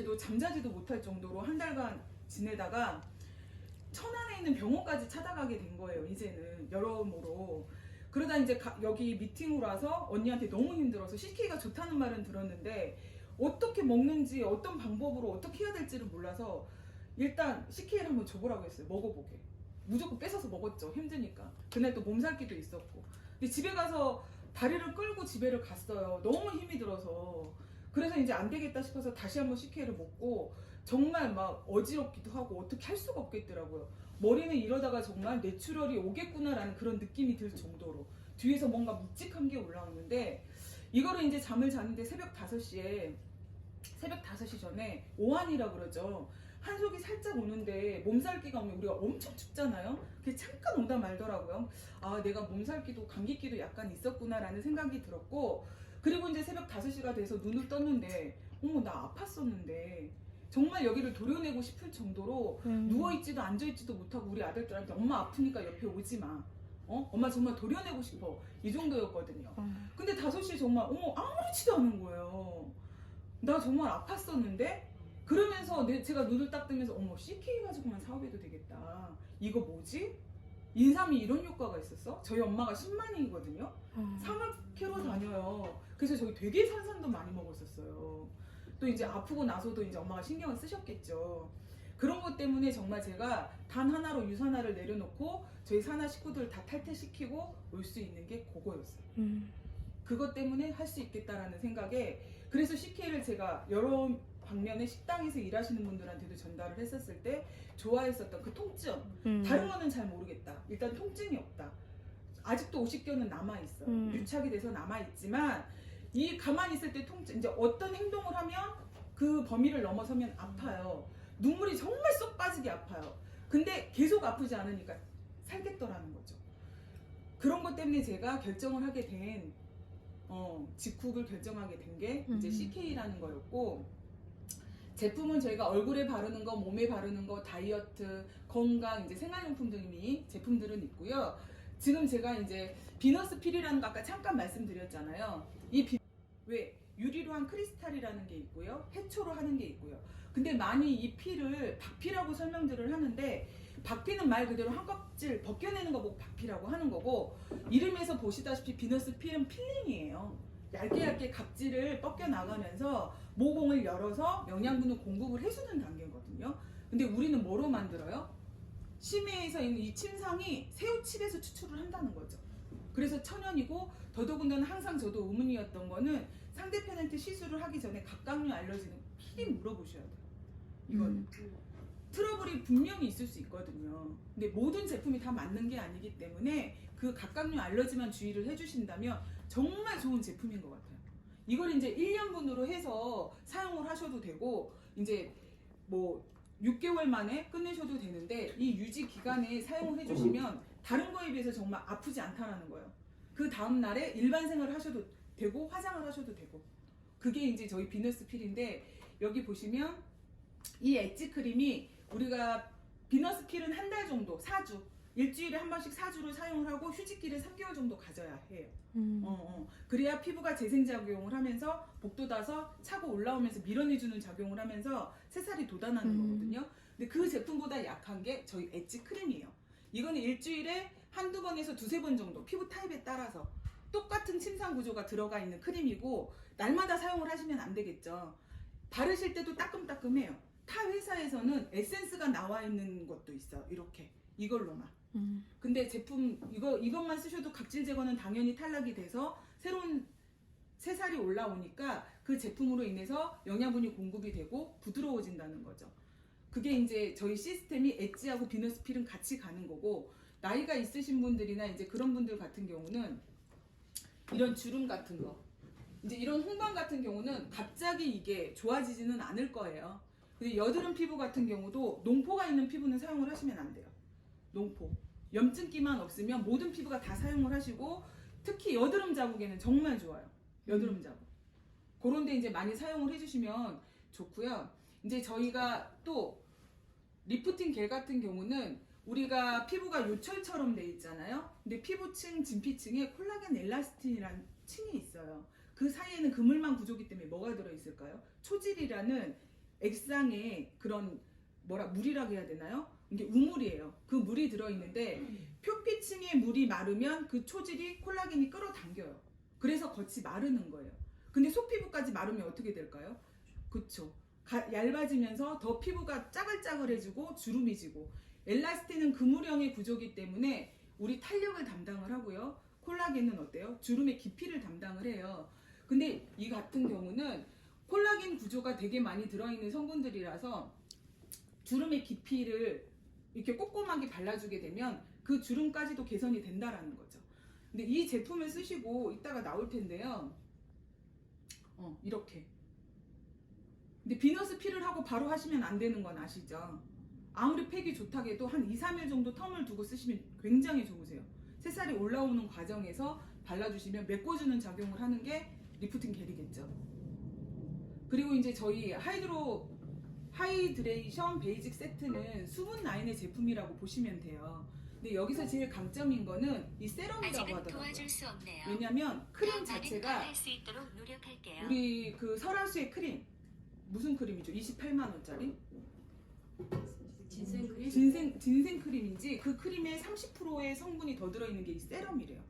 때도 잠자지도 못할 정도로 한 달간 지내다가 천안에 있는 병원까지 찾아가게 된 거예요. 이제는 여러모로. 그러다 이제 여기 미팅으로 와서 언니한테 너무 힘들어서 CK가 좋다는 말은 들었는데 어떻게 먹는지 어떤 방법으로 어떻게 해야 될지를 몰라서 일단 CK를 한번 줘보라고 했어요. 먹어보게. 무조건 뺏어서 먹었죠. 힘드니까. 그날 또 몸살기도 있었고. 근데 집에 가서 다리를 끌고 집에를 갔어요. 너무 힘이 들어서. 그래서 이제 안 되겠다 싶어서 다시 한번 CK를 먹고 정말 막 어지럽기도 하고 어떻게 할 수가 없겠더라고요. 머리는 이러다가 정말 뇌출혈이 오겠구나라는 그런 느낌이 들 정도로 뒤에서 뭔가 묵직한 게 올라오는데 이거를 이제 잠을 자는데 새벽 5시 전에 오한이라 그러죠. 한속이 살짝 오는데 몸살기가 오면 우리가 엄청 춥잖아요. 그게 잠깐 오다 말더라고요. 아, 내가 몸살기도 감기기도 약간 있었구나라는 생각이 들었고, 그리고 이제 새벽 5시가 돼서 눈을 떴는데 어머, 나 아팠었는데 정말 여기를 도려내고 싶을 정도로 누워있지도 앉아있지도 못하고 우리 아들들한테 엄마 아프니까 옆에 오지 마. 엄마 정말 도려내고 싶어. 이 정도였거든요. 근데 5시에 정말 어머 아무렇지도 않은 거예요. 나 정말 아팠었는데 그러면서 제가 눈을 딱 뜨면서 어머 CK 가지고만 사업해도 되겠다. 이거 뭐지? 인삼이 이런 효과가 있었어? 저희 엄마가 10만이거든요. 사막회로 다녀요. 그래서 저희 되게 산산도 많이 먹었었어요. 또 이제 아프고 나서도 이제 엄마가 신경을 쓰셨겠죠. 그런 것 때문에 정말 제가 단 하나로 유산화를 내려놓고 저희 산하 식구들 다 탈퇴시키고 올 수 있는 게 그거였어요. 그것 때문에 할 수 있겠다라는 생각에 그래서 CK를 제가 여러 방면의 식당에서 일하시는 분들한테도 전달을 했었을 때 좋아했었던 그 통증 다른 거는 잘 모르겠다. 일단 통증이 없다. 아직도 50견은 남아있어. 유착이 돼서 남아있지만 이 가만히 있을 때 통증 이제 어떤 행동을 하면 그 범위를 넘어서면 아파요. 눈물이 정말 쏙 빠지게 아파요. 근데 계속 아프지 않으니까 살겠더라는 거죠. 그런 것 때문에 제가 결정을 하게 된 직후를 결정하게 된 게 이제 CK라는 거였고 제품은 저희가 얼굴에 바르는 거, 몸에 바르는 거, 다이어트, 건강, 이제 생활용품 등이 제품들은 있고요. 지금 제가 이제 비너스 필이라는 거 아까 잠깐 말씀드렸잖아요. 왜 유리로 한 크리스탈이라는 게 있고요. 해초로 하는 게 있고요. 근데 많이 이 필을 박피라고 설명들을 하는데 박피는 말 그대로 한 껍질 벗겨내는 거 보고 박피라고 하는 거고 이름에서 보시다시피 비너스 필은 필링이에요. 얇게 각질을 벗겨 나가면서 모공을 열어서 영양분을 공급을 해주는 단계거든요. 근데 우리는 뭐로 만들어요? 심해에서 있는 이 침상이 새우칩에서 추출을 한다는 거죠. 그래서 천연이고 더더군다나 항상 저도 의문이었던 거는 상대편한테 시술을 하기 전에 각각류 알러지는 필히 물어보셔야 돼요. 이건 트러블이 분명히 있을 수 있거든요. 근데 모든 제품이 다 맞는 게 아니기 때문에 그 각각류 알러지만 주의를 해주신다면 정말 좋은 제품인 것 같아요. 이걸 이제 1년분으로 해서 사용을 하셔도 되고 이제 뭐 6개월 만에 끝내셔도 되는데 이 유지 기간에 사용을 해주시면 다른 거에 비해서 정말 아프지 않다라는 거예요. 그 다음 날에 일반 생활을 하셔도 되고 화장을 하셔도 되고 그게 이제 저희 비너스 필인데 여기 보시면 이 엣지 크림이 우리가 비너스 필은 한 달 정도 4주 일주일에 한 번씩 4주를 사용을 하고 휴직기를 3개월 정도 가져야 해요. 그래야 피부가 재생작용을 하면서 복돋아서 차고 올라오면서 밀어내주는 작용을 하면서 새살이 돋아나는 거거든요. 근데 그 제품보다 약한 게 저희 엣지 크림이에요. 이거는 일주일에 한두 번에서 두세 번 정도 피부 타입에 따라서 똑같은 침상 구조가 들어가 있는 크림이고 날마다 사용을 하시면 안 되겠죠. 바르실 때도 따끔따끔해요. 타 회사에서는 에센스가 나와 있는 것도 있어요. 이렇게 이걸로만. 근데 제품 이것만 쓰셔도 각질 제거는 당연히 탈락이 돼서 새로운 새살이 올라오니까 그 제품으로 인해서 영양분이 공급이 되고 부드러워진다는 거죠. 그게 이제 저희 시스템이 엣지하고 비너스 필은 같이 가는 거고 나이가 있으신 분들이나 이제 그런 분들 같은 경우는 이런 주름 같은 거 이제 이런 홍방 같은 경우는 갑자기 이게 좋아지지는 않을 거예요. 근데 여드름 피부 같은 경우도 농포가 있는 피부는 사용을 하시면 안 돼요. 농포. 염증기만 없으면 모든 피부가 다 사용을 하시고 특히 여드름 자국에는 정말 좋아요. 여드름 자국. 그런데 이제 많이 사용을 해주시면 좋고요. 이제 저희가 또 리프팅 겔 같은 경우는 우리가 피부가 요철처럼 돼 있잖아요. 근데 피부층, 진피층에 콜라겐 엘라스틴이라는 층이 있어요. 그 사이에는 그물망 구조기 때문에 뭐가 들어있을까요? 초질이라는 액상의 그런 물이라고 해야 되나요? 이게 우물이에요. 그 물이 들어있는데 표피층의 물이 마르면 그 초질이 콜라겐이 끌어당겨요. 그래서 겉이 마르는 거예요. 근데 속피부까지 마르면 어떻게 될까요? 그쵸. 얇아지면서 더 피부가 짜글짜글해지고 주름이 지고, 엘라스틴은 그물형의 구조이기 때문에 우리 탄력을 담당을 하고요. 콜라겐은 어때요? 주름의 깊이를 담당을 해요. 근데 이 같은 경우는 콜라겐 구조가 되게 많이 들어있는 성분들이라서 주름의 깊이를 이렇게 꼼꼼하게 발라주게 되면 그 주름까지도 개선이 된다라는 거죠. 근데 이 제품을 쓰시고 이따가 나올 텐데요. 이렇게. 근데 비너스 필을 하고 바로 하시면 안 되는 건 아시죠? 아무리 팩이 좋다고 해도 한 2, 3일 정도 텀을 두고 쓰시면 굉장히 좋으세요. 새살이 올라오는 과정에서 발라주시면 메꿔주는 작용을 하는 게 리프팅 겔이겠죠. 그리고 이제 저희 하이드레이션 베이직 세트는 수분 라인의 제품이라고 보시면 돼요. 근데 여기서 제일 강점인 거는 이 세럼이라고 하더라고요. 왜냐면 크림 자체가 우리 그 설화수의 크림, 무슨 크림이죠? 28만 원짜리? 진생 크림? 진생 크림인지 그 크림의 30%의 성분이 더 들어있는 게 이 세럼이래요.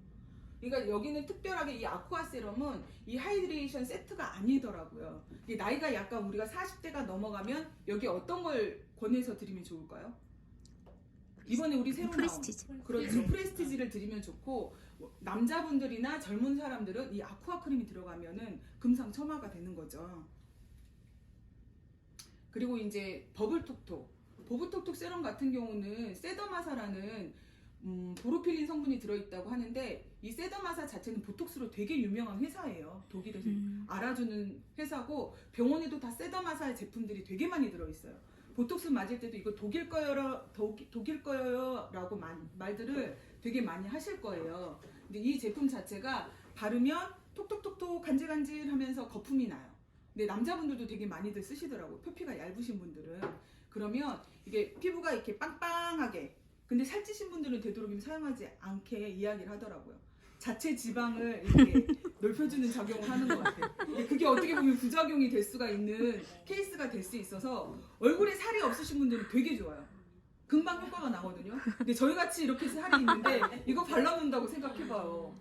그러니까 여기는 특별하게 이 아쿠아 세럼은 이 하이드레이션 세트가 아니더라고요. 이게 나이가 약간 우리가 40대가 넘어가면 여기 어떤 걸 권해서 드리면 좋을까요? 이번에 우리 새로 프레스티지. 나온 그렇죠. 프레스티지를 드리면 좋고, 남자분들이나 젊은 사람들은 이 아쿠아 크림이 들어가면은 금상첨화가 되는 거죠. 그리고 이제 버블톡톡 세럼 같은 경우는 세더마사라는 보로필린 성분이 들어있다고 하는데, 이 세더마사 자체는 보톡스로 되게 유명한 회사예요. 독일에서 알아주는 회사고, 병원에도 다 세더마사의 제품들이 되게 많이 들어있어요. 보톡스 맞을 때도 이거 독일 거예요 라고 말들을 되게 많이 하실 거예요. 근데 이 제품 자체가 바르면 톡톡톡톡 간질간질 하면서 거품이 나요. 근데 남자분들도 되게 많이들 쓰시더라고요. 표피가 얇으신 분들은. 그러면 이게 피부가 이렇게 빵빵하게, 근데 살찌신 분들은 되도록이면 사용하지 않게 이야기를 하더라고요. 자체 지방을 이렇게 넓혀주는 작용을 하는 것 같아요. 그게 어떻게 보면 부작용이 될 수가 있는 케이스가 될 수 있어서 얼굴에 살이 없으신 분들은 되게 좋아요. 금방 효과가 나거든요. 근데 저희같이 이렇게 살이 있는데 이거 발라놓는다고 생각해봐요.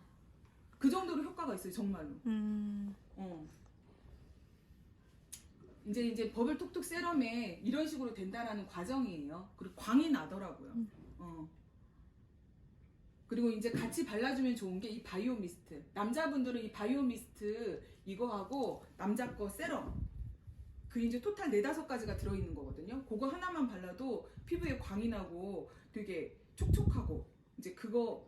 그 정도로 효과가 있어요, 정말로. 이제 버블톡톡 세럼에 이런 식으로 된다라는 과정이에요. 그리고 광이 나더라고요. 그리고 이제 같이 발라주면 좋은 게 이 바이오 미스트. 남자분들은 이 바이오 미스트 이거하고 남자 거 세럼, 그 이제 토탈 4-5가지가 들어있는 거거든요. 그거 하나만 발라도 피부에 광이 나고 되게 촉촉하고, 이제 그거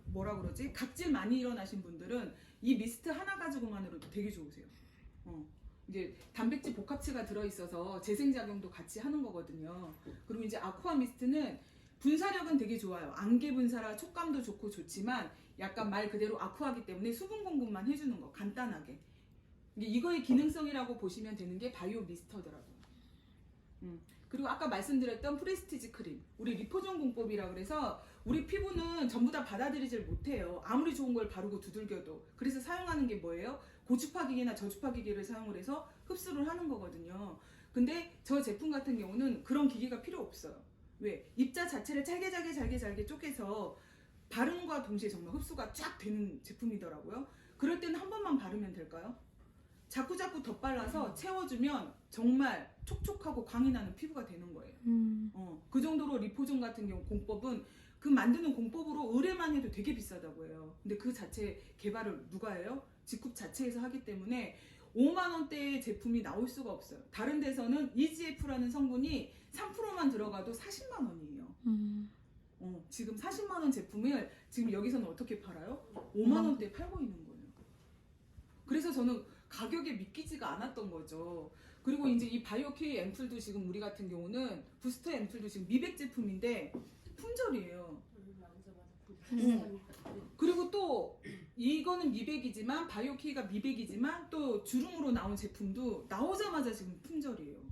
뭐라 그러지? 각질 많이 일어나신 분들은 이 미스트 하나 가지고만으로도 되게 좋으세요. 이제 단백질 복합체가 들어있어서 재생작용도 같이 하는 거거든요. 그리고 이제 아쿠아 미스트는 분사력은 되게 좋아요. 안개 분사라 촉감도 좋고 좋지만 약간 말 그대로 아쿠아기 때문에 수분 공급만 해주는 거, 간단하게. 이거의 기능성이라고 보시면 되는 게 바이오 미스터더라고요. 그리고 아까 말씀드렸던 프레스티지 크림, 우리 리포존 공법이라 그래서 우리 피부는 전부 다 받아들이질 못해요. 아무리 좋은 걸 바르고 두들겨도. 그래서 사용하는 게 뭐예요? 고주파기기나 저주파기기를 사용을 해서 흡수를 하는 거거든요. 근데 저 제품 같은 경우는 그런 기기가 필요 없어요. 왜? 입자 자체를 잘게 쪼개서 바름과 동시에 정말 흡수가 쫙 되는 제품이더라고요. 그럴 때는 한 번만 바르면 될까요? 자꾸 덧발라서 채워주면 정말 촉촉하고 광이 나는 피부가 되는 거예요. 그 정도로 리포존 같은 경우 공법은 그 만드는 공법으로 의뢰만 해도 되게 비싸다고 해요. 근데 그 자체 개발을 누가 해요? 직굽 자체에서 하기 때문에 5만 원대의 제품이 나올 수가 없어요. 다른 데서는 EGF라는 성분이 3%만 들어가도 40만 원이에요. 지금 40만 원 제품을 지금 여기서는 어떻게 팔아요? 5만 원대에 팔고 있는 거예요. 그래서 저는 가격에 믿기지가 않았던 거죠. 그리고 이제 이 바이오케이 앰플도 지금 우리 같은 경우는 부스터 앰플도 지금 미백 제품인데 품절이에요. 그리고 또 이거는 미백이지만 바이오케이가 미백이지만 또 주름으로 나온 제품도 나오자마자 지금 품절이에요.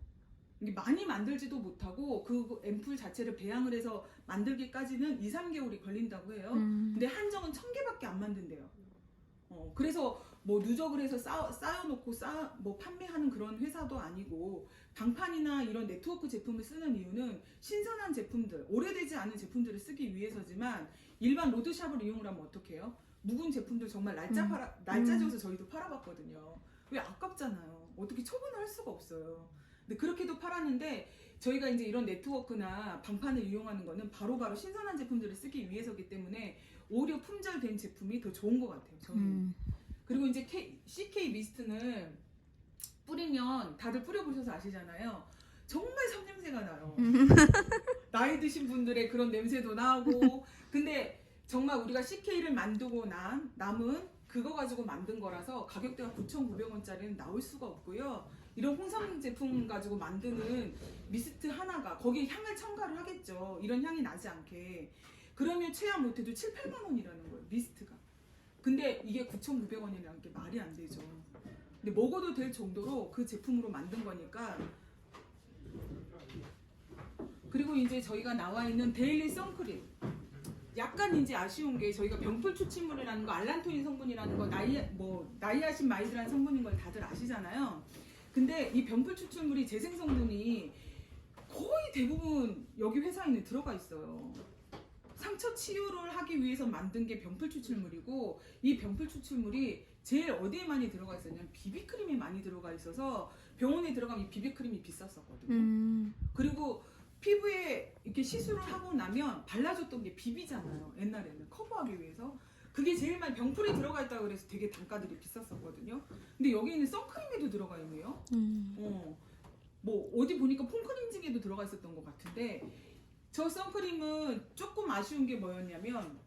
이게 많이 만들지도 못하고 그 앰플 자체를 배양을 해서 만들기까지는 2-3개월이 걸린다고 해요. 근데 한정은 1000개밖에 안 만든대요. 그래서 뭐 누적을 해서 쌓여놓고 뭐 판매하는 그런 회사도 아니고 방판이나 이런 네트워크 제품을 쓰는 이유는 신선한 제품들, 오래되지 않은 제품들을 쓰기 위해서지만 일반 로드샵을 이용을 하면 어떻게 해요? 묵은 제품들 정말 날짜 지어서 저희도 팔아봤거든요. 왜 아깝잖아요. 어떻게 처분을 할 수가 없어요. 근데 그렇게도 팔았는데 저희가 이제 이런 네트워크나 방판을 이용하는 거는 바로바로 신선한 제품들을 쓰기 위해서기 때문에 오히려 품절된 제품이 더 좋은 것 같아요. 저는. 그리고 이제 CK 미스트는 뿌리면 다들 뿌려보셔서 아시잖아요. 정말 손냄새가 나요. 나이 드신 분들의 그런 냄새도 나고 근데 정말 우리가 CK를 만들고 남은 그거 가지고 만든 거라서 가격대가 9,900원짜리는 나올 수가 없고요. 이런 홍삼 제품 가지고 만드는 미스트 하나가 거기에 향을 첨가를 하겠죠. 이런 향이 나지 않게. 그러면 최하 못해도 7, 8만 원이라는 거예요. 미스트가. 근데 이게 9,900원이라는 게 말이 안 되죠. 근데 먹어도 될 정도로 그 제품으로 만든 거니까. 그리고 이제 저희가 나와 있는 데일리 선크림. 약간 이제 아쉬운 게 저희가 병풀 추출물이라는 거, 알란토인 성분이라는 거, 나이아신 마이드라는 성분인 걸 다들 아시잖아요. 근데 이 병풀 추출물이 재생 성분이 거의 대부분 여기 회사에는 들어가 있어요. 상처 치유를 하기 위해서 만든 게 병풀 추출물이고 이 병풀 추출물이 제일 어디에 많이 들어가 있었냐면 비비크림에 많이 들어가 있어서 병원에 들어가면 이 비비크림이 비쌌었거든요. 그리고 피부에 이렇게 시술을 하고 나면 발라줬던 게 비비잖아요. 옛날에는 커버하기 위해서. 그게 제일 많이 병풀이 들어가 있다고 그래서 되게 단가들이 비쌌었거든요. 근데 여기는 선크림에도 들어가 있네요. 뭐 어디 보니까 폼클렌징에도 들어가 있었던 것 같은데 저 선크림은 조금 아쉬운 게 뭐였냐면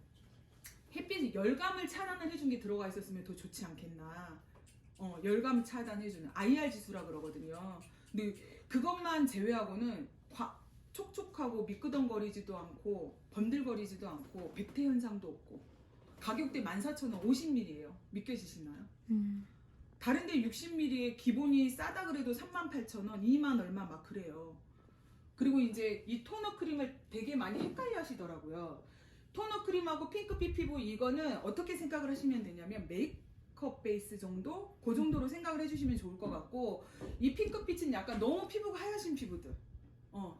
햇빛 열감을 차단을 해준 게 들어가 있었으면 더 좋지 않겠나. 열감 차단해주는 IR 지수라 그러거든요. 근데 그것만 제외하고는 촉촉하고 미끄덩거리지도 않고 번들거리지도 않고 백태 현상도 없고 가격대 14,000원 50ml예요. 믿겨지시나요? 다른데 60ml에 기본이 싸다 그래도 38,000원 2만 얼마 막 그래요. 그리고 이제 이 토너 크림을 되게 많이 헷갈려 하시더라고요. 토너 크림하고 핑크빛 피부 이거는 어떻게 생각을 하시면 되냐면 메이크업 베이스 정도? 그 정도로 생각을 해주시면 좋을 것 같고 이 핑크빛은 약간 너무 피부가 하얗신 피부들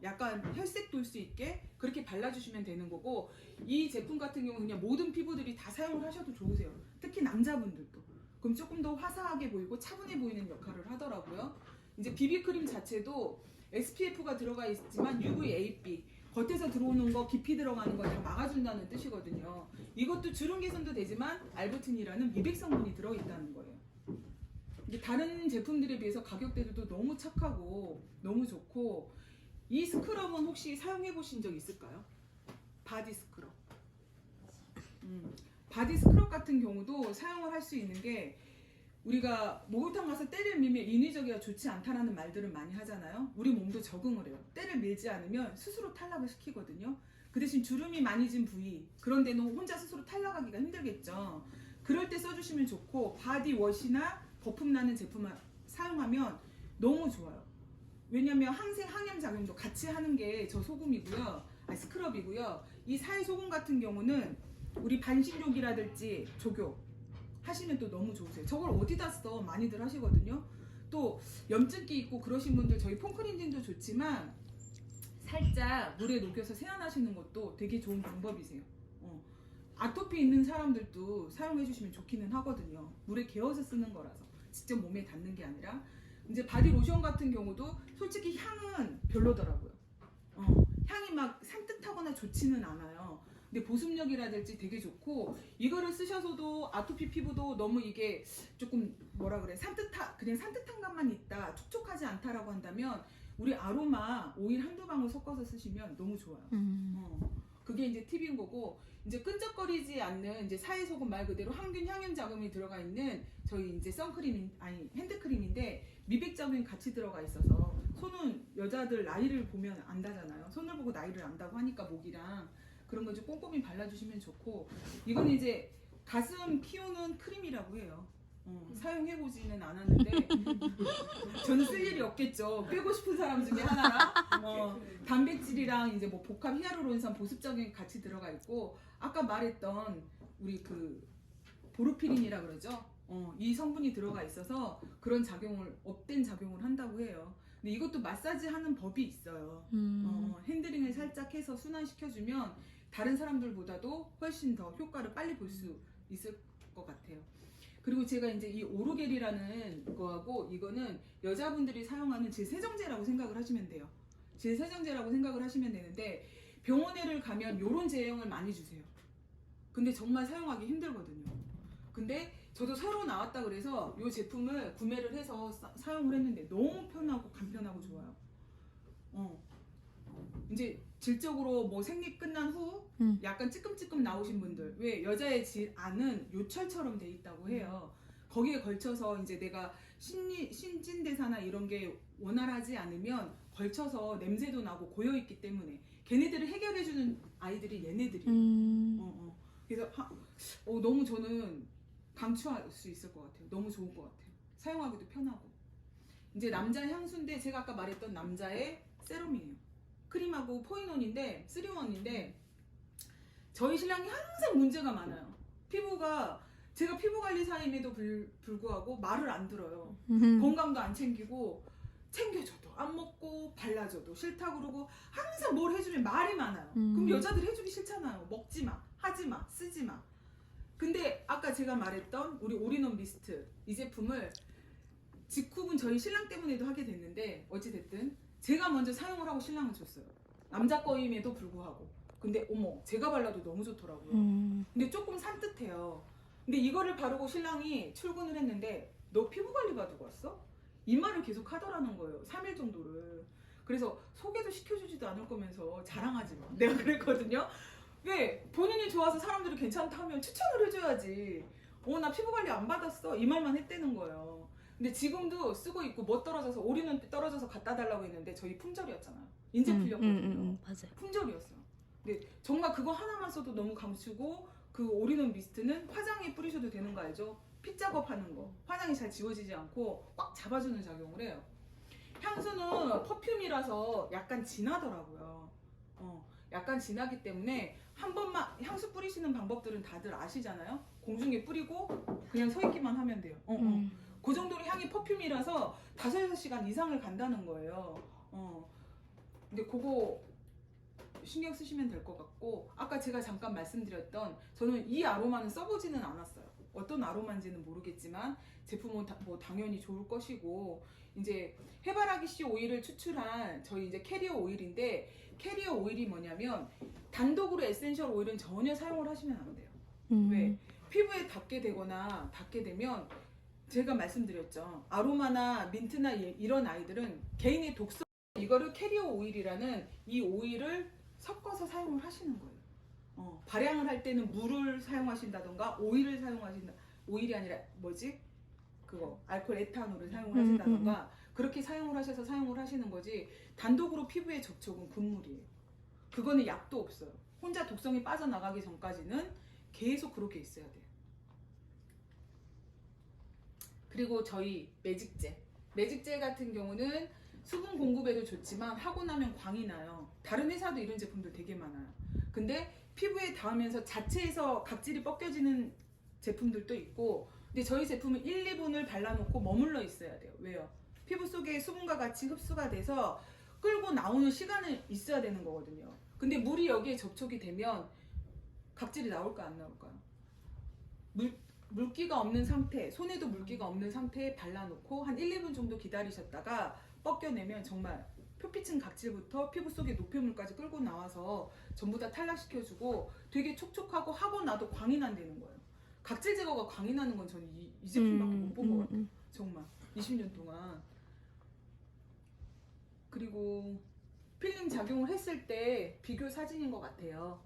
약간 혈색 돌 수 있게 그렇게 발라주시면 되는 거고 이 제품 같은 경우는 그냥 모든 피부들이 다 사용을 하셔도 좋으세요. 특히 남자분들도. 그럼 조금 더 화사하게 보이고 차분해 보이는 역할을 하더라고요. 이제 비비크림 자체도 SPF가 들어가 있지만 UVAB 겉에서 들어오는 거 깊이 들어가는 거 다 막아준다는 뜻이거든요. 이것도 주름 개선도 되지만 알부틴이라는 미백 성분이 들어있다는 거예요. 이제 다른 제품들에 비해서 가격대도 너무 착하고 너무 좋고 이 스크럽은 혹시 사용해 보신 적 있을까요? 바디 스크럽. 바디 스크럽 같은 경우도 사용을 할 수 있는 게 우리가 목욕탕 가서 때를 밀면 인위적이가 좋지 않다라는 말들을 많이 하잖아요. 우리 몸도 적응을 해요. 때를 밀지 않으면 스스로 탈락을 시키거든요. 그 대신 주름이 많이 진 부위 그런 데는 혼자 스스로 탈락하기가 힘들겠죠. 그럴 때 써주시면 좋고 바디워시나 거품 나는 제품을 사용하면 너무 좋아요. 왜냐면 항생 항염 작용도 같이 하는 게 저 소금이고요. 스크럽이고요. 이 사이 소금 같은 경우는 우리 반신욕이라든지 조교 하시면 또 너무 좋으세요. 저걸 어디다 써? 많이들 하시거든요. 또 염증기 있고 그러신 분들 저희 폼클렌징도 좋지만 살짝 물에 녹여서 세안하시는 것도 되게 좋은 방법이세요. 아토피 있는 사람들도 사용해 주시면 좋기는 하거든요. 물에 개어서 쓰는 거라서 직접 몸에 닿는 게 아니라 이제 바디 로션 같은 경우도 솔직히 향은 별로더라고요. 향이 막 산뜻하거나 좋지는 않아요. 근데 보습력이라든지 되게 좋고 이거를 쓰셔서도 아토피 피부도 너무 이게 조금 뭐라 그래 그냥 산뜻한 감만 있다 촉촉하지 않다라고 한다면 우리 아로마 오일 한두 방울 섞어서 쓰시면 너무 좋아요. 그게 이제 팁인 거고 이제 끈적거리지 않는 이제 사이소금 말 그대로 항균 향염 자금이 들어가 있는 저희 이제 핸드크림인데 미백 자금이 같이 들어가 있어서 손은 여자들 나이를 보면 안다잖아요. 손을 보고 나이를 안다고 하니까 목이랑 그런 거 좀 꼼꼼히 발라주시면 좋고 이건 이제 가슴 키우는 크림이라고 해요. 사용해보지는 않았는데 저는 쓸 일이 없겠죠. 빼고 싶은 사람 중에 하나라 단백질이랑 이제 뭐 복합 히아루론산 보습작용이 같이 들어가 있고 아까 말했던 우리 그 보르피린이라 그러죠. 이 성분이 들어가 있어서 그런 작용을 업된 작용을 한다고 해요. 근데 이것도 마사지 하는 법이 있어요. 핸들링을 살짝 해서 순환시켜주면 다른 사람들보다도 훨씬 더 효과를 빨리 볼 수 있을 것 같아요. 그리고 제가 이제 이 오르겔이라는 거하고 이거는 여자분들이 사용하는 질세정제라고 생각을 하시면 돼요. 질세정제라고 생각을 하시면 되는데 병원에를 가면 이런 제형을 많이 주세요. 근데 정말 사용하기 힘들거든요. 근데 저도 새로 나왔다 그래서 이 제품을 구매를 해서 사용을 했는데 너무 편하고 간편하고 좋아요. 이제 질적으로 뭐 생리 끝난 후 약간 찌끔찌끔 나오신 분들, 왜 여자의 질 안은 요철처럼 돼 있다고 해요. 거기에 걸쳐서 이제 내가 신진대사나 이런 게 원활하지 않으면 걸쳐서 냄새도 나고 고여 있기 때문에 걔네들을 해결해주는 아이들이 얘네들이에요. 그래서 너무 저는 강추할 수 있을 것 같아요. 너무 좋을 것 같아요. 사용하기도 편하고. 이제 남자 향수인데 제가 아까 말했던 남자의 세럼이에요. 크림하고 포인원인데 3-in-1인데 저희 신랑이 항상 문제가 많아요. 피부가 제가 피부관리사임에도 불구하고 말을 안 들어요. 건강도 안 챙기고 챙겨줘도 안 먹고 발라줘도 싫다고 그러고 항상 뭘 해주면 말이 많아요. 그럼 여자들 해주기 싫잖아요. 먹지마, 하지마, 쓰지마. 근데 아까 제가 말했던 우리 올인원 미스트 이 제품을 직후분 저희 신랑 때문에도 하게 됐는데 어찌됐든 제가 먼저 사용을 하고 신랑을 줬어요. 남자 거임에도 불구하고. 근데 어머 제가 발라도 너무 좋더라고요. 근데 조금 산뜻해요. 근데 이거를 바르고 신랑이 출근을 했는데 너 피부 관리 받고 왔어? 이 말을 계속 하더라는 거예요. 3일 정도를. 그래서 소개도 시켜주지도 않을 거면서 자랑하지 마. 내가 그랬거든요. 왜? 본인이 좋아서 사람들이 괜찮다 하면 추천을 해줘야지. 나 피부 관리 안 받았어. 이 말만 했다는 거예요. 근데 지금도 쓰고 있고 뭐 떨어져서 올인원 떨어져서 갖다 달라고 했는데 저희 품절이었잖아요. 인제 풀렸거든요. 맞아요. 품절이었어요. 근데 정말 그거 하나만 써도 너무 강추고 그 올인원 미스트는 화장에 뿌리셔도 되는 거 알죠? 핏 작업하는 거. 화장이 잘 지워지지 않고 꽉 잡아주는 작용을 해요. 향수는 퍼퓸이라서 약간 진하더라고요. 약간 진하기 때문에 한 번만 향수 뿌리시는 방법들은 다들 아시잖아요. 공중에 뿌리고 그냥 서 있기만 하면 돼요. 그 정도로 향이 퍼퓸이라서 5-6시간 이상을 간다는 거예요. 근데 그거 신경 쓰시면 될 것 같고 아까 제가 잠깐 말씀드렸던 저는 이 아로마는 써보지는 않았어요. 어떤 아로마인지는 모르겠지만 제품은 뭐 당연히 좋을 것이고 이제 해바라기 씨 오일을 추출한 저희 이제 캐리어 오일인데 캐리어 오일이 뭐냐면 단독으로 에센셜 오일은 전혀 사용을 하시면 안 돼요. 왜? 피부에 닿게 되거나 닿게 되면 제가 말씀드렸죠. 아로마나 민트나 이런 아이들은 개인의 독성 이거를 캐리어 오일이라는 이 오일을 섞어서 사용을 하시는 거예요. 발향을 할 때는 물을 사용하신다던가 오일을 사용하신다. 오일이 아니라 뭐지? 그거 알코올 에탄올을 사용을 하신다던가 그렇게 사용을 하셔서 사용을 하시는 거지 단독으로 피부에 접촉은 금물이에요. 그거는 약도 없어요. 혼자 독성이 빠져나가기 전까지는 계속 그렇게 있어야 돼요. 그리고 저희 매직제 같은 경우는 수분 공급에도 좋지만 하고 나면 광이 나요. 다른 회사도 이런 제품들 되게 많아요. 근데 피부에 닿으면서 자체에서 각질이 벗겨지는 제품들도 있고 근데 저희 제품은 1-2분을 발라놓고 머물러 있어야 돼요. 왜요? 피부 속에 수분과 같이 흡수가 돼서 끌고 나오는 시간이 있어야 되는 거거든요. 근데 물이 여기에 접촉이 되면 각질이 나올까 안 나올까요? 물기가 없는 상태, 손에도 물기가 없는 상태에 발라놓고 한 1-2분 정도 기다리셨다가 벗겨내면 정말 표피층 각질부터 피부 속의 노폐물까지 끌고 나와서 전부 다 탈락시켜주고 되게 촉촉하고 하고 나도 광이 난다는 거예요. 각질 제거가 광이 나는 건 저는 이 제품밖에 못 본 것 같아요. 정말 20년 동안. 그리고 필링 작용을 했을 때 비교 사진인 것 같아요.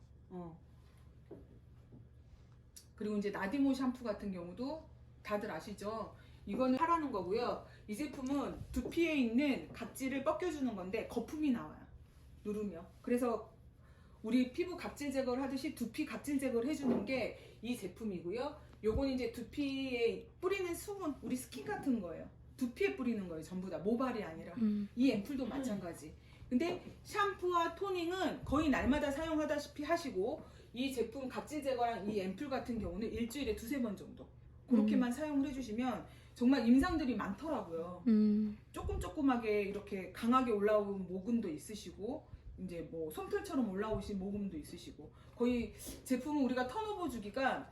그리고 이제 나디모 샴푸 같은 경우도 다들 아시죠? 이거는 하라는 거고요. 이 제품은 두피에 있는 각질을 벗겨주는 건데 거품이 나와요. 누르면. 그래서 우리 피부 각질 제거를 하듯이 두피 각질 제거를 해주는 게 이 제품이고요. 요건 이제 두피에 뿌리는 수분, 우리 스킨 같은 거예요. 두피에 뿌리는 거예요. 전부 다 모발이 아니라. 이 앰플도 마찬가지. 근데 샴푸와 토닝은 거의 날마다 사용하다시피 하시고, 이 제품 각질 제거랑 이 앰플 같은 경우는 일주일에 2-3번 정도 그렇게만 사용을 해주시면 정말 임상들이 많더라고요. 조금조금하게 이렇게 강하게 올라온 모근도 있으시고, 이제 뭐 솜털처럼 올라오신 모근도 있으시고, 거의 제품은 우리가 턴오버 주기가,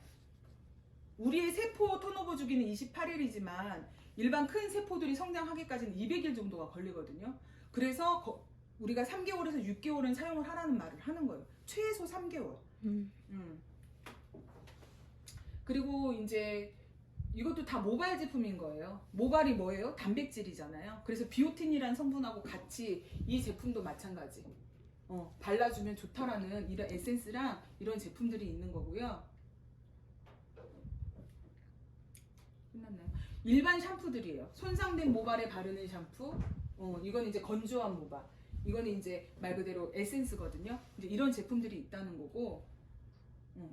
우리의 세포 턴오버 주기는 28일이지만 일반 큰 세포들이 성장하기까지는 200일 정도가 걸리거든요. 그래서 우리가 3개월에서 6개월은 사용을 하라는 말을 하는 거예요. 최소 3개월. 그리고 이제 이것도 다 모발 제품인 거예요. 모발이 뭐예요? 단백질이잖아요. 그래서 비오틴이라는 성분하고 같이 이 제품도 마찬가지. 발라주면 좋다라는 이런 에센스랑 이런 제품들이 있는 거고요. 끝났나요? 일반 샴푸들이에요. 손상된 모발에 바르는 샴푸. 이건 이제 건조한 모발. 이거는 이제 말 그대로 에센스거든요. 이제 이런 제품들이 있다는 거고,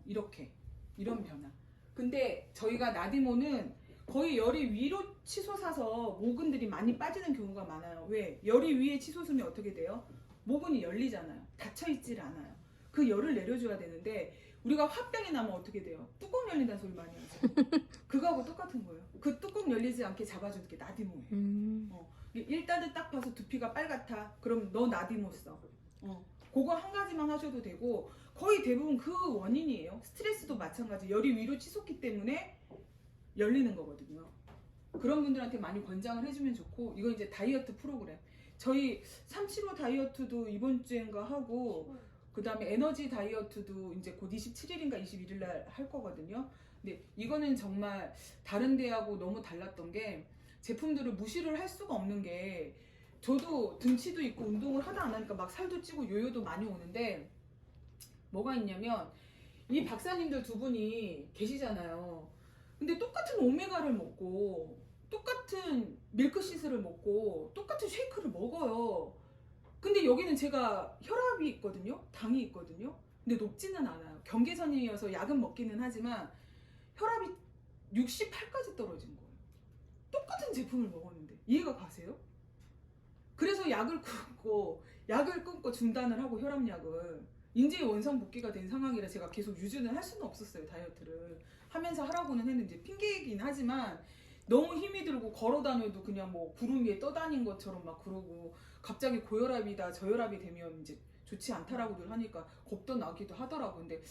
이렇게 이런 변화. 근데 저희가 나디모는 거의 열이 위로 치솟아서 모근들이 많이 빠지는 경우가 많아요. 왜? 열이 위에 치솟으면 어떻게 돼요? 모근이 열리잖아요. 닫혀있질 않아요. 그 열을 내려줘야 되는데 우리가 화병이 나면 어떻게 돼요? 뚜껑 열린다는 소리 많이 하죠. 그거하고 똑같은 거예요. 그 뚜껑 열리지 않게 잡아주는 게 나디모예요. 일단은 딱 봐서 두피가 빨갛다. 그럼 너 나디모 써. 그거 한 가지만 하셔도 되고, 거의 대부분 그 원인이에요. 스트레스도 마찬가지. 열이 위로 치솟기 때문에 열리는 거거든요. 그런 분들한테 많이 권장을 해주면 좋고, 이건 이제 다이어트 프로그램. 저희 375 다이어트도 이번 주인가 하고, 그 다음에 에너지 다이어트도 이제 곧 27일인가 21일 날 할 거거든요. 근데 이거는 정말 다른 데하고 너무 달랐던 게, 제품들을 무시를 할 수가 없는 게, 저도 등치도 있고 운동을 하다 안 하니까 막 살도 찌고 요요도 많이 오는데, 뭐가 있냐면 이 박사님들 두 분이 계시잖아요. 근데 똑같은 오메가를 먹고 똑같은 밀크시스를 먹고 똑같은 쉐이크를 먹어요. 근데 여기는 제가 혈압이 있거든요. 당이 있거든요. 근데 높지는 않아요. 경계선이어서 약은 먹기는 하지만 혈압이 68까지 떨어진 거예요. 똑같은 제품을 먹었는데. 이해가 가세요? 그래서 약을 끊고 중단을 하고, 혈압약을 인제 원상복귀가 된 상황이라 제가 계속 유지는 할 수는 없었어요. 다이어트를 하면서 하라고는 했는데, 핑계이긴 하지만 너무 힘이 들고 걸어 다녀도 그냥 뭐 구름 위에 떠다닌 것처럼 막 그러고, 갑자기 고혈압이다 저혈압이 되면 이제 좋지 않다라고들 하니까 겁도 나기도 하더라고요. 근데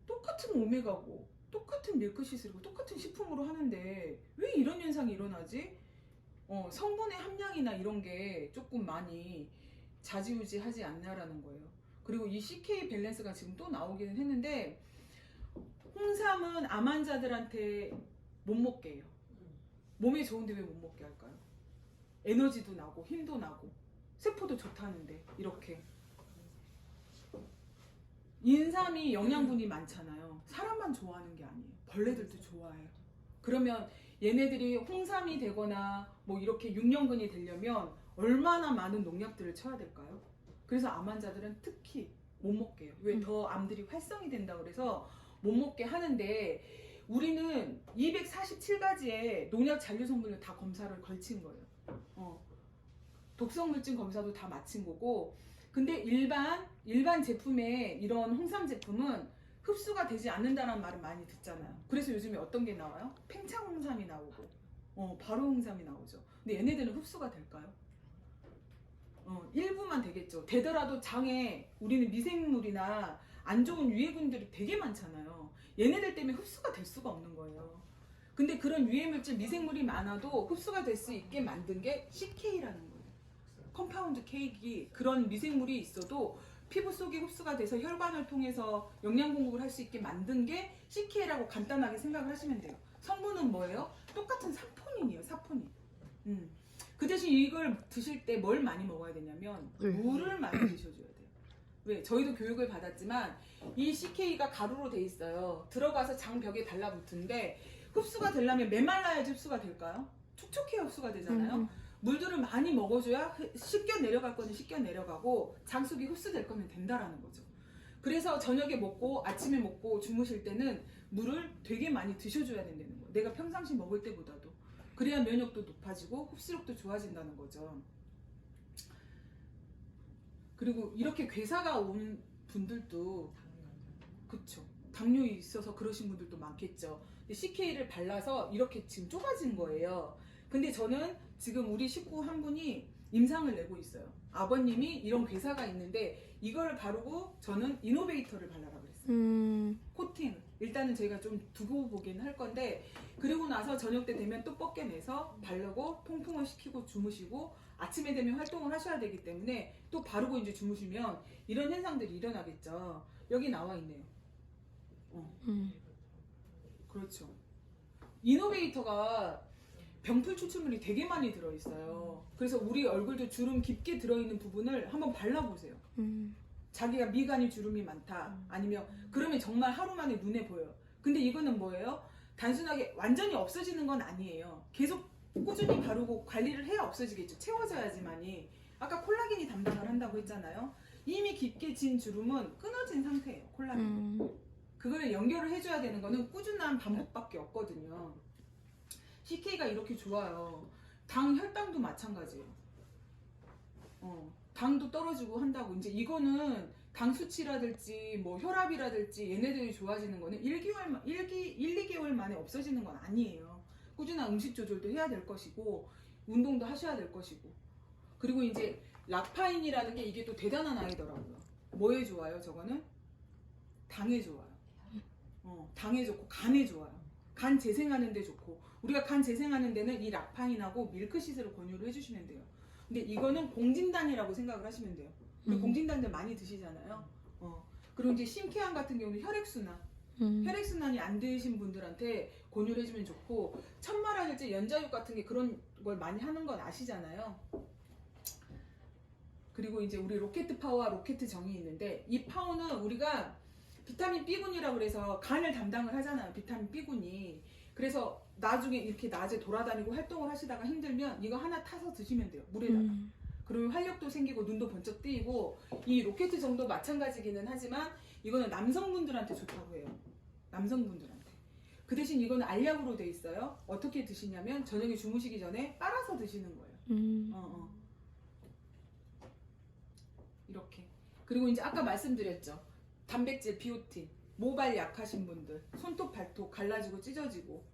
똑같은 오메가고 똑같은 밀크시스고 똑같은 식품으로 하는데 왜 이런 현상이 일어나지? 성분의 함량이나 이런 게 조금 많이 좌지우지하지 않나라는 거예요. 그리고 이 CK 밸런스가 지금 또 나오기는 했는데, 홍삼은 암 환자들한테 못 먹게 해요. 몸에 좋은데 왜 못 먹게 할까요? 에너지도 나고 힘도 나고 세포도 좋다는데. 이렇게 인삼이 영양분이 많잖아요. 사람만 좋아하는 게 아니에요. 벌레들도 좋아해요. 그러면 얘네들이 홍삼이 되거나 뭐 이렇게 육년근이 되려면 얼마나 많은 농약들을 쳐야 될까요? 그래서 암 환자들은 특히 못 먹게 해요. 왜? 더 암들이 활성이 된다고 그래서 못 먹게 하는데, 우리는 247가지의 농약 잔류 성분을 다 검사를 걸친 거예요. 독성물질 검사도 다 마친 거고. 근데 일반 제품의 이런 홍삼 제품은 흡수가 되지 않는다는 말을 많이 듣잖아요. 그래서 요즘에 어떤 게 나와요? 팽창 홍삼이 나오고, 바로 홍삼이 나오죠. 근데 얘네들은 흡수가 될까요? 일부만 되겠죠. 되더라도 장에 우리는 미생물이나 안 좋은 유해균들이 되게 많잖아요. 얘네들 때문에 흡수가 될 수가 없는 거예요. 근데 그런 유해물질, 미생물이 많아도 흡수가 될 수 있게 만든 게 CK라는 거예요. 컴파운드 K기. 그런 미생물이 있어도 피부 속에 흡수가 돼서 혈관을 통해서 영양 공급을 할 수 있게 만든 게 CK라고 간단하게 생각을 하시면 돼요. 성분은 뭐예요? 똑같은 사포닌이에요. 사포닌. 그 대신 이걸 드실 때 뭘 많이 먹어야 되냐면 물을 많이 드셔줘야 돼요. 왜? 저희도 교육을 받았지만 이 CK가 가루로 돼 있어요. 들어가서 장벽에 달라붙는데 흡수가 되려면 메말라야지 흡수가 될까요? 촉촉해야 흡수가 되잖아요. 물들을 많이 먹어줘야 씻겨 내려갈 거는 씻겨 내려가고 장 속에 흡수될 거면 된다라는 거죠. 그래서 저녁에 먹고 아침에 먹고 주무실 때는 물을 되게 많이 드셔줘야 된다는 거예요. 내가 평상시 먹을 때보다도. 그래야 면역도 높아지고 흡수력도 좋아진다는 거죠. 그리고 이렇게 괴사가 온 분들도 그쵸. 당뇨 있어서 그러신 분들도 많겠죠. 근데 CK를 발라서 이렇게 지금 좁아진 거예요. 근데 저는 지금 우리 식구 한 분이 임상을 내고 있어요. 아버님이 이런 괴사가 있는데 이걸 바르고 저는 이노베이터를 발라라 그랬어요. 코팅. 일단은 제가 좀 두고 보긴 할 건데 그리고 나서 저녁 때 되면 또 벗겨내서 바르고 통풍을 시키고 주무시고 아침에 되면 활동을 하셔야 되기 때문에 또 바르고 이제 주무시면 이런 현상들이 일어나겠죠. 여기 나와 있네요. 그렇죠. 이노베이터가 병풀 추출물이 되게 많이 들어있어요. 그래서 우리 얼굴도 주름 깊게 들어있는 부분을 한번 발라보세요. 자기가 미간이 주름이 많다 아니면 그러면 정말 하루 만에 눈에 보여요. 근데 이거는 뭐예요? 단순하게 완전히 없어지는 건 아니에요. 계속 꾸준히 바르고 관리를 해야 없어지겠죠. 채워져야지만이. 아까 콜라겐이 담당을 한다고 했잖아요. 이미 깊게 진 주름은 끊어진 상태예요. 콜라겐. 그걸 연결을 해줘야 되는 거는 꾸준한 반복밖에 없거든요. CK가 이렇게 좋아요. 혈당도 마찬가지예요. 당도 떨어지고 한다고. 이제 이거는 당 수치라든지 뭐 혈압이라든지 얘네들이 좋아지는 거는 1, 2개월 만에 없어지는 건 아니에요. 꾸준한 음식 조절도 해야 될 것이고 운동도 하셔야 될 것이고. 그리고 이제 락파인이라는 게 이게 또 대단한 아이더라고요. 뭐에 좋아요? 저거는 당에 좋아요. 당에 좋고 간에 좋아요. 간 재생하는 데 좋고 우리가 간 재생하는 데는 이 락파인하고 밀크시슬을 권유를 해주시면 돼요. 근데 이거는 공진단이라고 생각을 하시면 돼요. 공진단들 많이 드시잖아요. 그리고 이제 심케안 같은 경우는 혈액순환이 안 되신 분들한테 권유를 해주면 좋고 천마라든지 연자육 같은 게 그런 걸 많이 하는 건 아시잖아요. 그리고 이제 우리 로켓 파워와 로켓 정이 있는데 이 파워는 우리가 비타민 B군이라고 그래서 간을 담당을 하잖아요. 비타민 B군이. 그래서 나중에 이렇게 낮에 돌아다니고 활동을 하시다가 힘들면 이거 하나 타서 드시면 돼요. 물에다가. 그러면 활력도 생기고 눈도 번쩍 뜨이고 이 로켓 정도 마찬가지기는 하지만 이거는 남성분들한테 좋다고 해요. 남성분들한테. 그 대신 이거는 알약으로 돼 있어요. 어떻게 드시냐면 저녁에 주무시기 전에 빨아서 드시는 거예요. 이렇게. 그리고 이제 아까 말씀드렸죠. 단백질, 비오틴, 모발 약하신 분들, 손톱, 발톱 갈라지고 찢어지고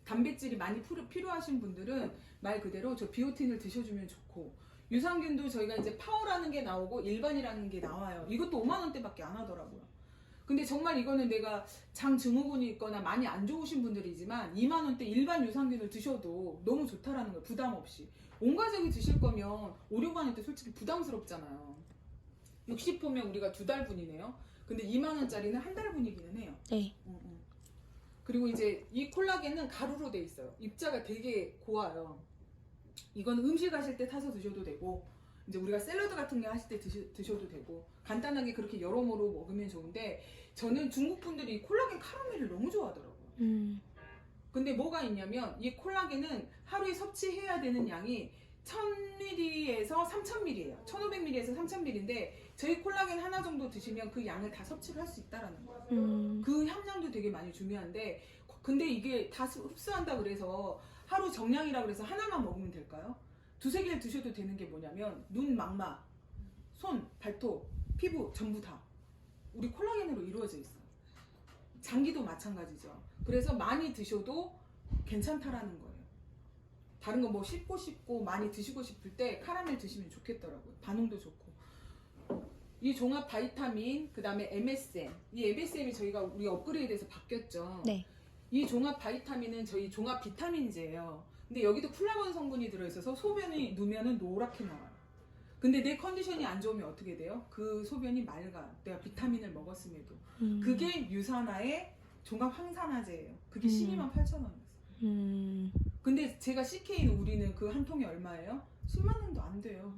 단백질이 많이 필요하신 분들은 말 그대로 저 비오틴을 드셔주면 좋고 유산균도 저희가 이제 파워라는 게 나오고 일반이라는 게 나와요. 이것도 5만 원대밖에 안 하더라고요. 근데 정말 이거는 내가 장 증후군이 있거나 많이 안 좋으신 분들이지만 2만 원대 일반 유산균을 드셔도 너무 좋다라는 거예요. 부담 없이. 온 가족이 드실 거면 5, 6만 원대 솔직히 부담스럽잖아요. 60호면 우리가 2달 분이네요. 근데 2만 원짜리는 한 달 분이기는 해요. 네. 그리고 이제 이 콜라겐은 가루로 돼 있어요. 입자가 되게 고와요. 이건 음식 하실 때 타서 드셔도 되고 이제 우리가 샐러드 같은 게 하실 때 드셔도 되고 간단하게 그렇게 여러모로 먹으면 좋은데 저는 중국 분들이 콜라겐 카라멜을 너무 좋아하더라고요. 근데 뭐가 있냐면 이 콜라겐은 하루에 섭취해야 되는 양이 1000ml에서 3000ml예요. 1500ml에서 3000ml인데 저희 콜라겐 하나 정도 드시면 그 양을 다 섭취를 할 수 있다라는 거예요. 그 함량도 되게 많이 중요한데 근데 이게 다 흡수한다 그래서 하루 정량이라 그래서 하나만 먹으면 될까요? 2, 3개를 드셔도 되는 게 뭐냐면 눈, 망막, 손, 발톱, 피부 전부 다 우리 콜라겐으로 이루어져 있어요. 장기도 마찬가지죠. 그래서 많이 드셔도 괜찮다라는 거예요. 다른 거 뭐 씹고 많이 드시고 싶을 때 카라멜 드시면 좋겠더라고요. 반응도 좋고. 이 종합 바이타민, 그 다음에 MSM. 이 MSM이 우리 업그레이드해서 바뀌었죠. 네. 이 종합 바이타민은 저희 종합 비타민제예요. 근데 여기도 플라본 성분이 들어있어서 소변이 누면은 노랗게 나와요. 근데 내 컨디션이 안 좋으면 어떻게 돼요? 그 소변이 맑아. 내가 비타민을 먹었음에도. 그게 유산화의 종합 항산화제예요. 그게 128,000원이었어요. 근데 제가 CK 우리는 그 한 통이 얼마예요? 10만 원도 안 돼요.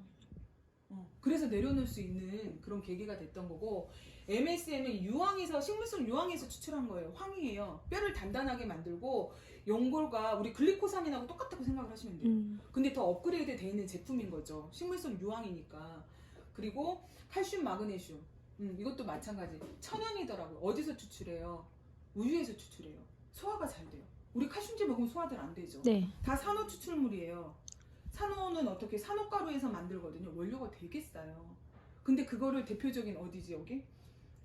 그래서 내려놓을 수 있는 그런 계기가 됐던 거고 MSM은 유황에서 식물성 유황에서 추출한 거예요. 황이에요. 뼈를 단단하게 만들고 연골과 우리 글리코산이하고 똑같다고 생각을 하시면 돼요. 근데 더 업그레이드 돼 있는 제품인 거죠. 식물성 유황이니까. 그리고 칼슘, 마그네슘 이것도 마찬가지. 천연이더라고요. 어디서 추출해요? 우유에서 추출해요. 소화가 잘 돼요. 우리 칼슘제 먹으면 소화들 안 되죠. 네. 다 산호 추출물이에요. 산호는 어떻게 산호가루에서 만들거든요. 원료가 되게 싸요. 근데 그거를 대표적인 어디지 여기?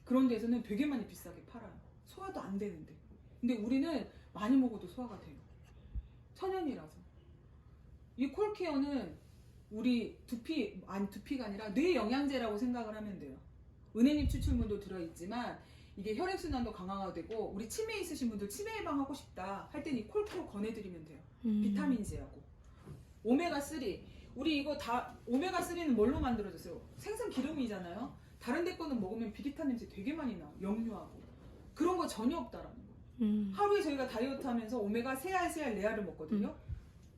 그런 데서는 되게 많이 비싸게 팔아요. 소화도 안 되는데. 근데 우리는 많이 먹어도 소화가 돼요. 천연이라서. 이 콜케어는 우리 두피가 아니라 뇌 영양제라고 생각을 하면 돼요. 은행잎 추출물도 들어있지만 이게 혈액순환도 강화가 되고 우리 치매 있으신 분들 치매 예방하고 싶다 할 때는 이 콜케어 권해드리면 돼요. 비타민제하고 오메가3 우리 이거 다 오메가3는 뭘로 만들어졌어요? 생선 기름이잖아요. 다른 데 거는 먹으면 비릿한 냄새 되게 많이 나요. 역류하고 그런 거 전혀 없다라는 거예요. 하루에 저희가 다이어트 하면서 오메가 3알, 3알, 4알을 먹거든요.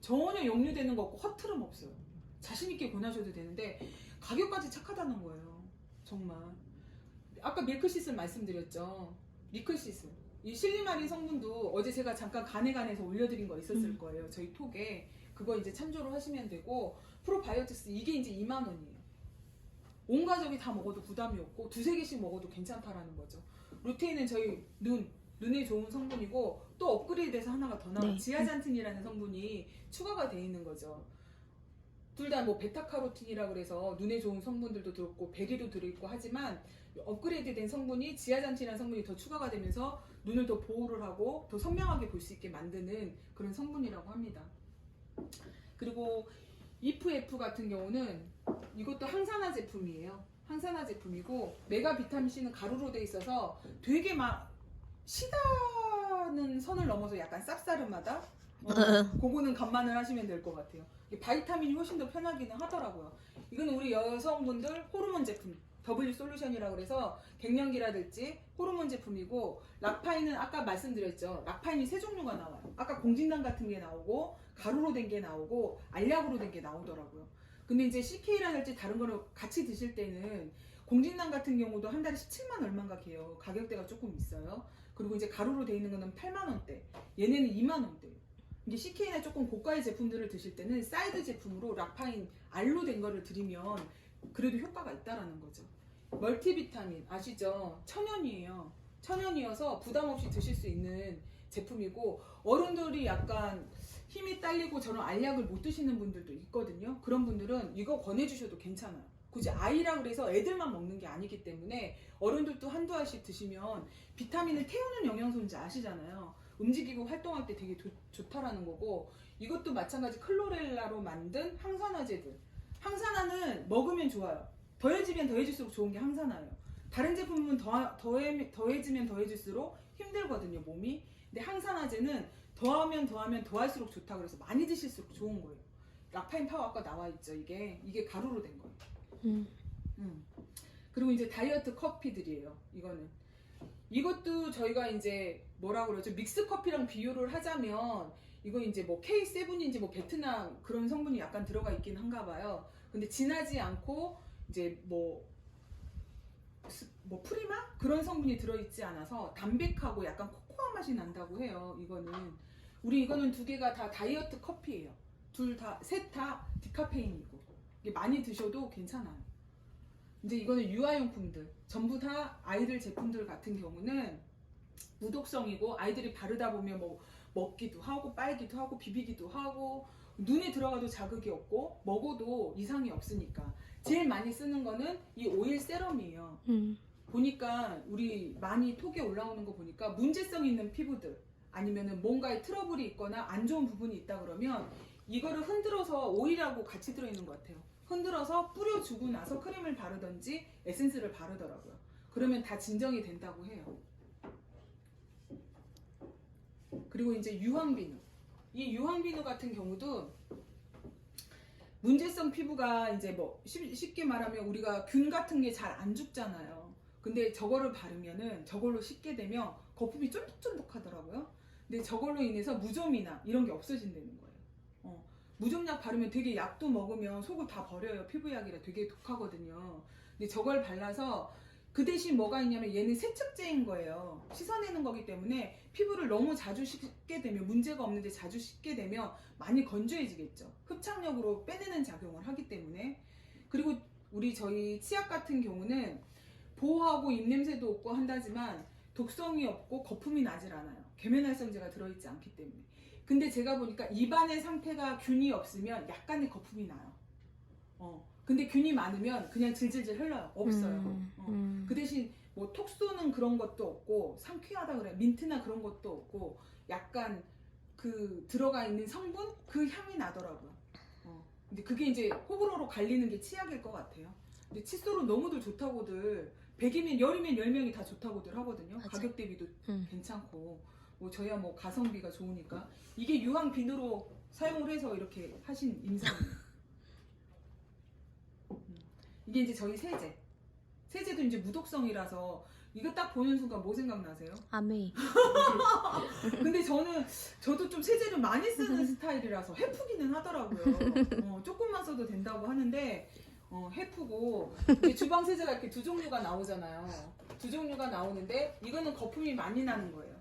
전혀 역류되는 거 없고 허트름 없어요. 자신 있게 권하셔도 되는데 가격까지 착하다는 거예요. 정말. 아까 밀크시슬 말씀드렸죠. 밀크시슬. 이 실리마린 성분도 어제 제가 잠깐 간에서 올려드린 거 있었을 거예요. 저희 톡에. 그거 이제 참조를 하시면 되고 프로바이오틱스 이게 이제 2만 원이에요. 온 가족이 다 먹어도 부담이 없고 두세 개씩 먹어도 괜찮다라는 거죠. 루테인은 저희 눈에 좋은 성분이고 또 업그레이드돼서 하나가 더 나와요. 네. 지아잔틴이라는 성분이 추가가 돼 있는 거죠. 둘 다 뭐 베타카로틴이라 그래서 눈에 좋은 성분들도 들었고 베리도 들어있고 하지만 업그레이드된 성분이 지아잔틴이라는 성분이 더 추가가 되면서 눈을 더 보호를 하고 더 선명하게 볼 수 있게 만드는 그런 성분이라고 합니다. 그리고 EFF 같은 경우는 이것도 항산화 제품이에요. 항산화 제품이고 메가 비타민 C는 가루로 돼 있어서 되게 막 시다는 선을 넘어서 약간 쌉싸름하다. 그거는 감안을 하시면 될 것 같아요. 바이타민이 훨씬 더 편하기는 하더라고요. 이거는 우리 여성분들 호르몬 제품 W 솔루션이라고 그래서 갱년기라든지 호르몬 제품이고 락파인은 아까 말씀드렸죠. 락파인이 세 종류가 나와요. 아까 공진단 같은 게 나오고 가루로 된 게 나오고 알약으로 된 게 나오더라고요. 근데 이제 CK라든지 다른 거를 같이 드실 때는 공진단 같은 경우도 한 달에 17만 얼마인가 해요. 가격대가 조금 있어요. 그리고 이제 가루로 돼 있는 거는 8만 원대. 얘네는 2만 원대. 이게 CK나 조금 고가의 제품들을 드실 때는 사이드 제품으로 락파인 알로 된 거를 드리면 그래도 효과가 있다라는 거죠. 멀티비타민 아시죠? 천연이에요. 천연이어서 부담 없이 드실 수 있는 제품이고 어른들이 약간 힘이 딸리고 저런 알약을 못 드시는 분들도 있거든요. 그런 분들은 이거 권해주셔도 괜찮아요. 굳이 아이라 그래서 애들만 먹는 게 아니기 때문에 어른들도 한두 알씩 드시면 비타민을 태우는 영양소인지 아시잖아요. 움직이고 활동할 때 되게 좋다라는 거고 이것도 마찬가지 클로렐라로 만든 항산화제들. 항산화는 먹으면 좋아요. 더해지면 더해질수록 좋은 게 항산화예요. 다른 제품은 더해지면 더해질수록 힘들거든요, 몸이. 근데 항산화제는 더하면 더할수록 좋다 그래서 많이 드실수록 좋은 거예요. 락파인 파워 아까 나와 있죠. 이게 가루로 된 거예요. 그리고 이제 다이어트 커피들이에요. 이것도 저희가 이제 뭐라 그러죠? 믹스 커피랑 비교를 하자면 이거 이제 뭐 K7인지 뭐 베트남 그런 성분이 약간 들어가 있긴 한가 봐요. 근데 진하지 않고 이제 뭐 프리마 그런 성분이 들어있지 않아서 담백하고 약간 코코아 맛이 난다고 해요. 이거는 두 개가 다 다이어트 커피예요. 셋 다 디카페인이고 이게 많이 드셔도 괜찮아요. 이제 이거는 유아용품들 전부 다 아이들 제품들 같은 경우는 무독성이고 아이들이 바르다 보면 뭐 먹기도 하고 빨기도 하고 비비기도 하고 눈에 들어가도 자극이 없고 먹어도 이상이 없으니까 제일 많이 쓰는 거는 이 오일 세럼이에요. 보니까 우리 많이 톡에 올라오는 거 보니까 문제성 있는 피부들 아니면은 뭔가에 트러블이 있거나 안 좋은 부분이 있다 그러면 이거를 흔들어서 오일하고 같이 들어있는 것 같아요. 흔들어서 뿌려주고 나서 크림을 바르던지 에센스를 바르더라고요. 그러면 다 진정이 된다고 해요. 그리고 이제 유황비누. 이 유황비누 같은 경우도 문제성 피부가 이제 뭐 쉽게 말하면 우리가 균 같은 게 잘 안 죽잖아요. 근데 저거를 바르면은 저걸로 씻게 되면 거품이 쫀득쫀득하더라고요. 근데 저걸로 인해서 무좀이나 이런 게 없어진다는 거예요. 무좀약 바르면 되게 약도 먹으면 속을 다 버려요. 피부약이라 되게 독하거든요. 근데 저걸 발라서 그 대신 뭐가 있냐면 얘는 세척제인 거예요. 씻어내는 거기 때문에 피부를 너무 자주 씻게 되면 문제가 없는데 자주 씻게 되면 많이 건조해지겠죠. 흡착력으로 빼내는 작용을 하기 때문에. 그리고 저희 치약 같은 경우는 보호하고 입냄새도 없고 한다지만 독성이 없고 거품이 나질 않아요. 계면활성제가 들어있지 않기 때문에. 근데 제가 보니까 입안의 상태가 균이 없으면 약간의 거품이 나요. 근데 균이 많으면 그냥 질질질 흘러요. 없어요. 그 대신 뭐 톡 쏘는 그런 것도 없고 상쾌하다 그래. 민트나 그런 것도 없고 약간 그 들어가 있는 성분 그 향이 나더라고요. 근데 그게 이제 호불호로 갈리는 게 치약일 것 같아요. 근데 칫솔은 너무들 좋다고들 100이면 10이면 10명이 다 좋다고들 하거든요. 맞아. 가격 대비도 괜찮고 뭐 저야 뭐 가성비가 좋으니까 이게 유황 비누로 사용을 해서 이렇게 하신 임상이에요. 이게 이제 저희 세제도 이제 무독성이라서 이거 딱 보는 순간 뭐 생각나세요? 아메이. 근데 저도 좀 세제를 많이 쓰는 스타일이라서 해프기는 하더라고요. 조금만 써도 된다고 하는데 해프고 이제 주방 세제가 이렇게 두 종류가 나오잖아요. 두 종류가 나오는데 이거는 거품이 많이 나는 거예요.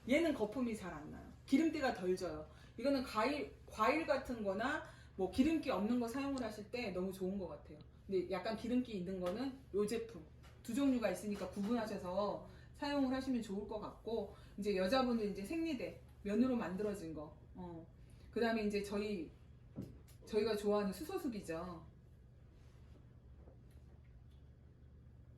얘는 거품이 잘 안 나요. 기름때가 덜 져요. 이거는 과일 같은 거나 뭐 기름기 없는 거 사용을 하실 때 너무 좋은 것 같아요. 근데 약간 기름기 있는 거는 이 제품 두 종류가 있으니까 구분하셔서 사용을 하시면 좋을 것 같고, 이제 여자분들 이제 생리대 면으로 만들어진 거, 그 다음에 이제 저희가 좋아하는 수소수기죠.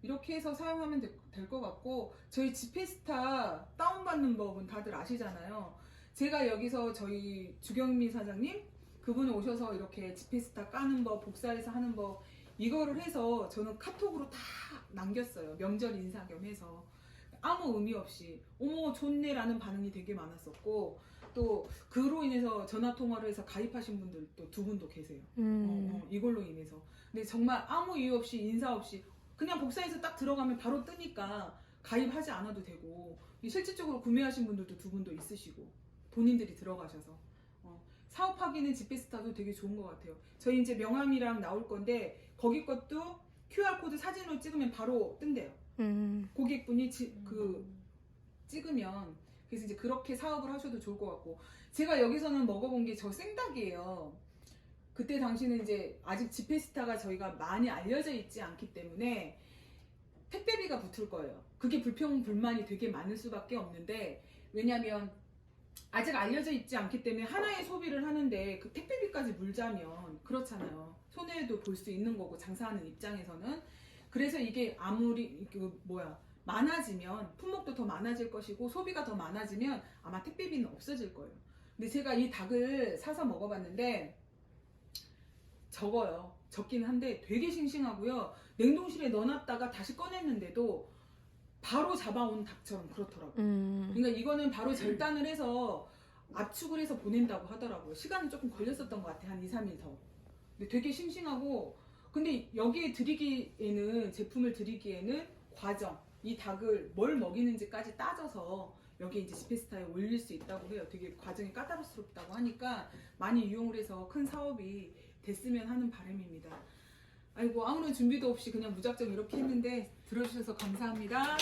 이렇게 해서 사용하면 될 것 같고, 저희 지페스타 다운받는 법은 다들 아시잖아요. 제가 여기서 저희 주경미 사장님 그분 오셔서 이렇게 지페스타 까는 법, 복사해서 하는 법 이거를 해서 저는 카톡으로 다 남겼어요. 명절 인사 겸 해서 아무 의미 없이 어머 좋네 라는 반응이 되게 많았었고, 또 그로 인해서 전화 통화를 해서 가입하신 분들 또 두 분도 계세요. 이걸로 인해서. 근데 정말 아무 이유 없이 인사 없이 그냥 복사해서 딱 들어가면 바로 뜨니까 가입하지 않아도 되고, 실질적으로 구매하신 분들도 두 분도 있으시고 본인들이 들어가셔서 사업하기는 지페스타도 되게 좋은 것 같아요. 저희 이제 명함이랑 나올 건데 거기 것도 QR코드 사진으로 찍으면 바로 뜬대요. 고객분이 찍으면. 그래서 이제 그렇게 사업을 하셔도 좋을 것 같고, 제가 여기서는 먹어본 게 저 생닭이에요. 그때 당시는 이제 아직 지페스타가 저희가 많이 알려져 있지 않기 때문에 택배비가 붙을 거예요. 그게 불평불만이 되게 많을 수밖에 없는데, 왜냐면 아직 알려져 있지 않기 때문에 하나의 소비를 하는데 그 택배비까지 물자면 그렇잖아요. 손해도 볼 수 있는 거고, 장사하는 입장에서는. 그래서 이게 아무리 많아지면 품목도 더 많아질 것이고 소비가 더 많아지면 아마 택배비는 없어질 거예요. 근데 제가 이 닭을 사서 먹어봤는데 적기는 한데 되게 싱싱하고요. 냉동실에 넣어놨다가 다시 꺼냈는데도 바로 잡아온 닭처럼 그렇더라고요. 그러니까 이거는 바로 절단을 해서 압축을 해서 보낸다고 하더라고요. 시간이 조금 걸렸었던 것 같아요. 한 2, 3일 더. 근데 되게 싱싱하고, 근데 여기에 제품을 드리기에는 과정, 이 닭을 뭘 먹이는지까지 따져서 여기 이제 지페스타에 올릴 수 있다고 해요. 되게 과정이 까다롭다고 하니까 많이 이용을 해서 큰 사업이 됐으면 하는 바람입니다. 아이고, 아무런 준비도 없이 그냥 무작정 이렇게 했는데 들어주셔서 감사합니다.